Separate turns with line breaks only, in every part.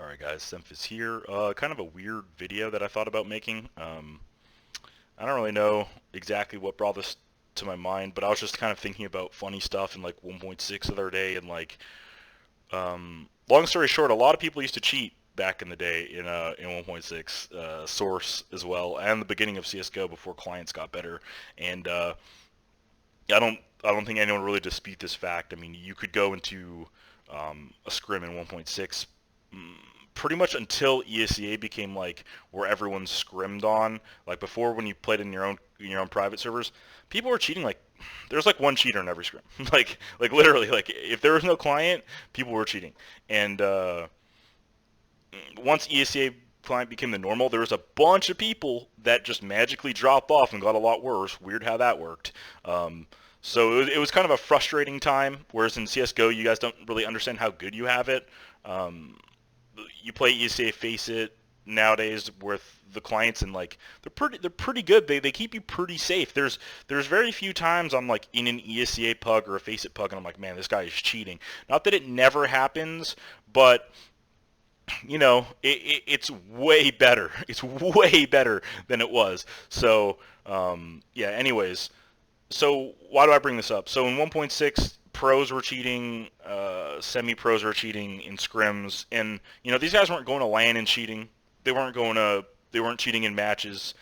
Alright guys, Semphis here. Kind of a weird video that I thought about making. I don't really know exactly what brought this to my mind, but I was just kind of thinking about funny stuff in like 1.6 the other day, and long story short, a lot of people used to cheat back in the day in 1.6, Source as well, and the beginning of CS:GO before clients got better. And I don't think anyone really dispute this fact. I mean, you could go into a scrim in 1.6 pretty much until ESEA became like where everyone scrimmed on. Like before, when you played in your own private servers, people were cheating. Like there's like one cheater in every scrim. like literally, like if there was no client, people were cheating. And once ESEA client became the normal, there was a bunch of people that just magically dropped off and got a lot worse. Weird how that worked. So it was kind of a frustrating time. Whereas in CS:GO, you guys don't really understand how good you have it. Um, you play ESA Face It nowadays with the clients, and like they're pretty good. They keep you pretty safe. There's very few times I'm like in an ESA pug or a Face It pug and I'm like, man, this guy is cheating. Not that it never happens, but it's way better. It's way better than it was. So yeah. Anyways, so why do I bring this up? So in 1.6, pros were cheating, semi-pros were cheating in scrims, and these guys weren't going to LAN and cheating. They weren't cheating in matches.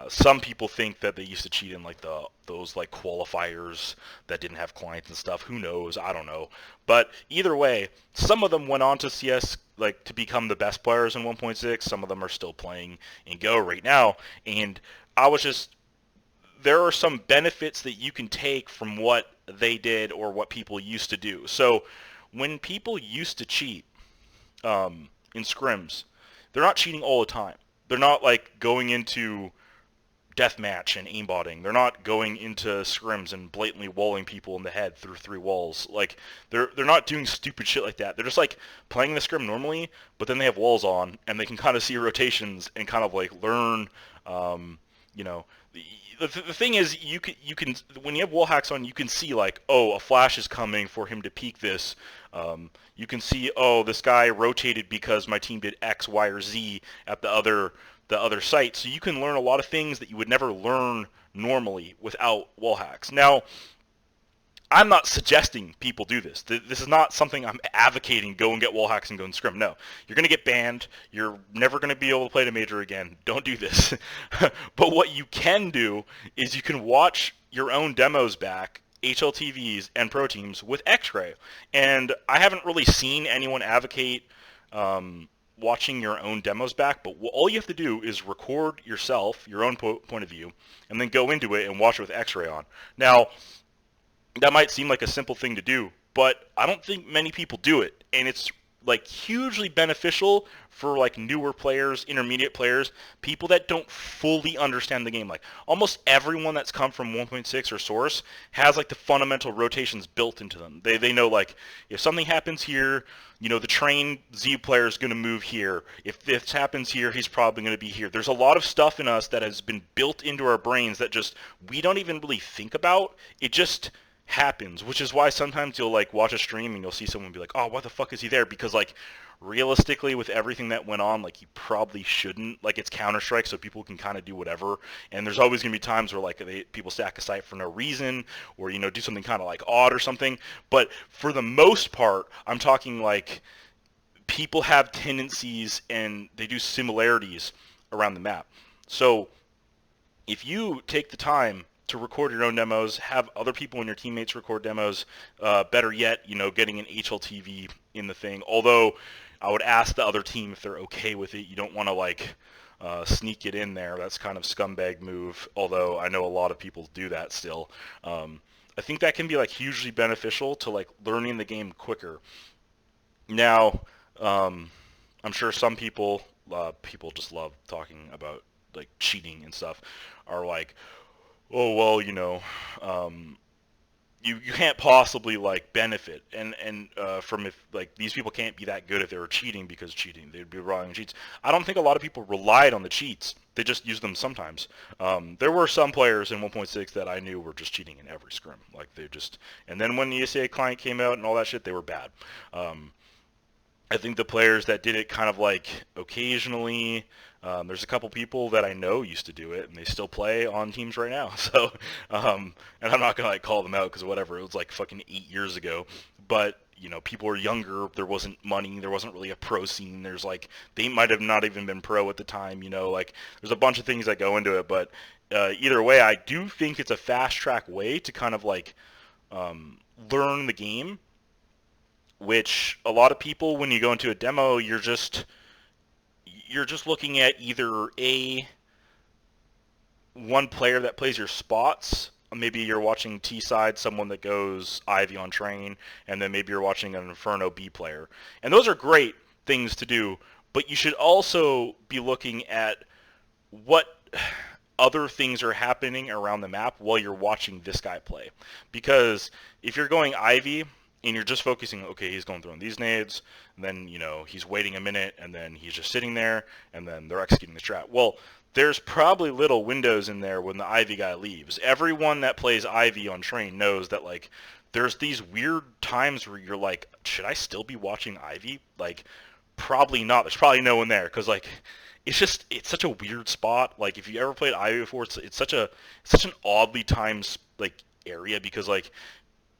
Some people think that they used to cheat in like those like qualifiers that didn't have clients and stuff. Who knows? I don't know. But either way, some of them went on to CS like to become the best players in 1.6. Some of them are still playing in Go right now, and I was just there are some benefits that you can take from what they did or what people used to do. So when people used to cheat in scrims, they're not cheating all the time. They're not like going into deathmatch and aimbotting. They're not going into scrims and blatantly walling people in the head through three walls. Like they're not doing stupid shit like that. They're just like playing the scrim normally, but then they have walls on and they can kind of see rotations and kind of like learn. You know, the thing is you can when you have wall hacks on, you can see like, oh, a flash is coming for him to peek this. You can see, oh, this guy rotated because my team did X, Y, or Z at the other site. So you can learn a lot of things that you would never learn normally without wall hacks. Now, I'm not suggesting people do this. This is not something I'm advocating. Go and get wall hacks and go and scrim. No, you're going to get banned. You're never going to be able to play the major again. Don't do this. But what you can do is you can watch your own demos back, HLTVs and pro teams with X-ray. And I haven't really seen anyone advocate watching your own demos back, but all you have to do is record yourself, your own point of view, and then go into it and watch it with X-ray on. Now, that might seem like a simple thing to do, but I don't think many people do it, and it's like hugely beneficial for like newer players, intermediate players, people that don't fully understand the game. Like almost everyone that's come from 1.6 or Source has like the fundamental rotations built into them. They know like if something happens here, the train Z player is going to move here. If this happens here, he's probably going to be here. There's a lot of stuff in us that has been built into our brains that just we don't even really think about. It just happens, which is why sometimes you'll like watch a stream and you'll see someone be like, oh, why the fuck is he there? Because like realistically with everything that went on, like he probably shouldn't. Like it's Counter-Strike, so people can kind of do whatever, and there's always going to be times where like people stack a site for no reason, or do something kind of like odd or something. But for the most part, I'm talking like people have tendencies and they do similarities around the map. So if you take the time to record your own demos, have other people and your teammates record demos, better yet, getting an HLTV in the thing. Although I would ask the other team if they're okay with it. You don't want to like sneak it in there. That's kind of scumbag move. Although I know a lot of people do that still. I think that can be like hugely beneficial to like learning the game quicker. Now, I'm sure some people just love talking about like cheating and stuff, are like, oh well, you can't possibly like benefit and from if like these people can't be that good if they were cheating, because cheating they'd be relying on cheats. I don't think a lot of people relied on the cheats. They just used them sometimes. There were some players in 1.6 that I knew were just cheating in every scrim. Like they just, and then when the ESA client came out and all that shit, they were bad. I think the players that did it kind of like occasionally, there's a couple people that I know used to do it, and they still play on teams right now. So, and I'm not gonna like call them out because whatever, it was like fucking 8 years ago. But people were younger. There wasn't money. There wasn't really a pro scene. There's like they might have not even been pro at the time. Like there's a bunch of things that go into it. But either way, I do think it's a fast track way to kind of like learn the game, which a lot of people, when you go into a demo, you're just looking at either a one player that plays your spots. Maybe you're watching T side, someone that goes Ivy on train, and then maybe you're watching an Inferno B player. And those are great things to do, but you should also be looking at what other things are happening around the map while you're watching this guy play. Because if you're going Ivy and you're just focusing, okay, he's going through these nades, and then, he's waiting a minute, and then he's just sitting there, and then they're executing the strat. Well, there's probably little windows in there when the Ivy guy leaves. Everyone that plays Ivy on train knows that, like, there's these weird times where you're like, should I still be watching Ivy? Like, probably not. There's probably no one there, because, like, it's such a weird spot. Like, if you ever played Ivy before, it's such an oddly timed, like, area, because, like,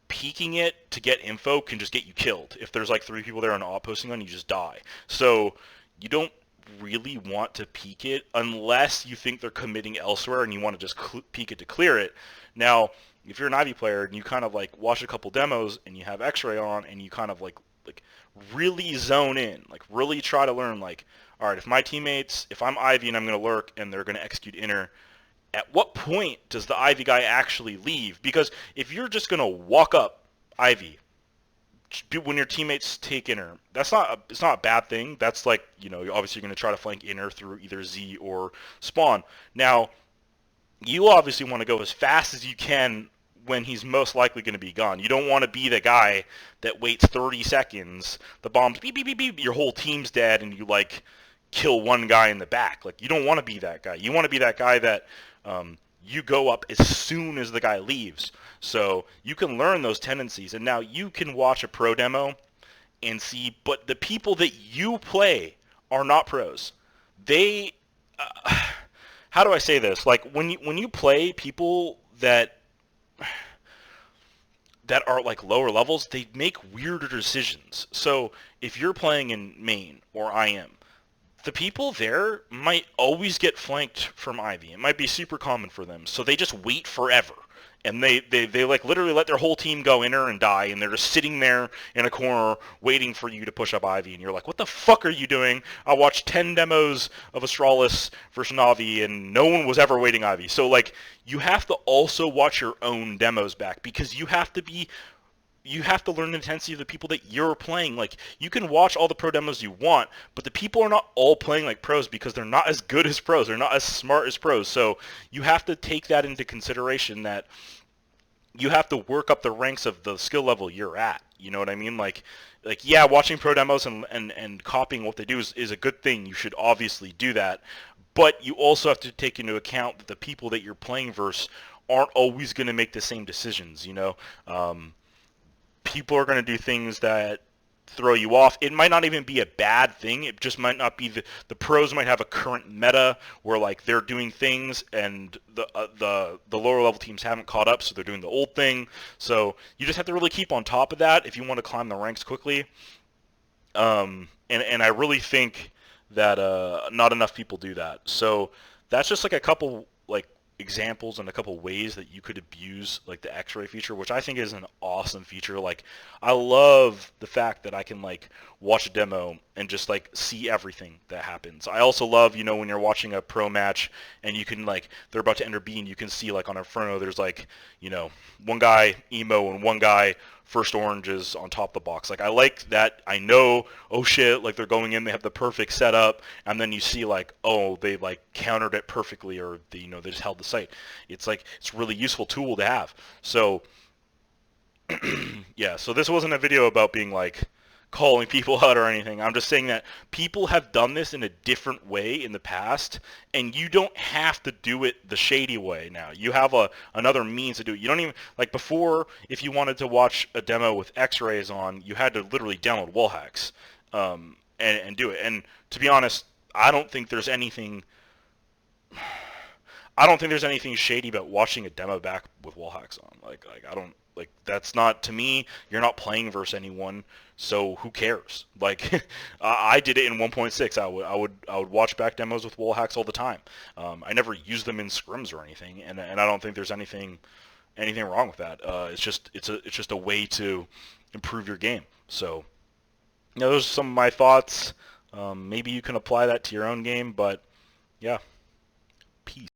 peeking it to get info can just get you killed. If there's like 3 people there on outposting on, you just die. So you don't really want to peek it unless you think they're committing elsewhere and you want to just peek it to clear it. Now, if you're an Ivy player and you kind of like watch a couple demos and you have X-ray on and you kind of like really zone in, like really try to learn, like, all right, if I'm Ivy and I'm going to lurk and they're going to execute inner, at what point does the Ivy guy actually leave? Because if you're just going to walk up Ivy when your teammates take inner, it's not a bad thing. That's like, obviously you're going to try to flank inner through either Z or spawn. Now, you obviously want to go as fast as you can when he's most likely going to be gone. You don't want to be the guy that waits 30 seconds, the bomb's beep, beep, beep, beep, your whole team's dead, and you, like, kill one guy in the back. Like, you don't want to be that guy. You want to be that guy that you go up as soon as the guy leaves. So you can learn those tendencies. And now you can watch a pro demo and see, but the people that you play are not pros. They, how do I say this? Like, when you play people that are like lower levels, they make weirder decisions. So if you're playing in main, or I am, the people there might always get flanked from Ivy. It might be super common for them. So they just wait forever. And they like literally let their whole team go inner and die, and they're just sitting there in a corner waiting for you to push up Ivy. And you're like, what the fuck are you doing? I watched 10 demos of Astralis versus Navi, and no one was ever waiting Ivy. So, like, you have to also watch your own demos back, because you have to learn the intensity of the people that you're playing. Like, you can watch all the pro demos you want, but the people are not all playing like pros because they're not as good as pros. They're not as smart as pros. So you have to take that into consideration, that you have to work up the ranks of the skill level you're at. You know what I mean? Like yeah, watching pro demos and copying what they do is a good thing. You should obviously do that. But you also have to take into account that the people that you're playing versus aren't always going to make the same decisions, people are going to do things that throw you off. It might not even be a bad thing. It just might not be the pros might have a current meta where, like, they're doing things and the lower level teams haven't caught up, so they're doing the old thing. So you just have to really keep on top of that if you want to climb the ranks quickly. And I really think that not enough people do that. So that's just like a couple like examples and a couple ways that you could abuse like the X-ray feature, which I think is an awesome feature. Like, I love the fact that I can like watch a demo and just like see everything that happens. I also love, when you're watching a pro match and you can like, they're about to enter B and you can see like on Inferno there's like, one guy emo and one guy first oranges on top of the box. Like, I like that. I know, oh shit, like they're going in, they have the perfect setup, and then you see like, oh, they like countered it perfectly, or they just held the site. It's like, it's a really useful tool to have. So yeah, so this wasn't a video about being like calling people out or anything. I'm just saying that people have done this in a different way in the past, and you don't have to do it the shady way now. You have another means to do it. You don't even, like before, if you wanted to watch a demo with X-rays on, you had to literally download wall hacks. and do it. And to be honest, I don't think there's anything. I don't think there's anything shady about watching a demo back with wall hacks on. Like I don't like that's not to me. You're not playing versus anyone, so who cares? Like I did it in 1.6. I would watch back demos with wall hacks all the time. I never used them in scrims or anything, and I don't think there's anything wrong with that. It's just a way to improve your game. So those are some of my thoughts. Maybe you can apply that to your own game, but yeah, peace.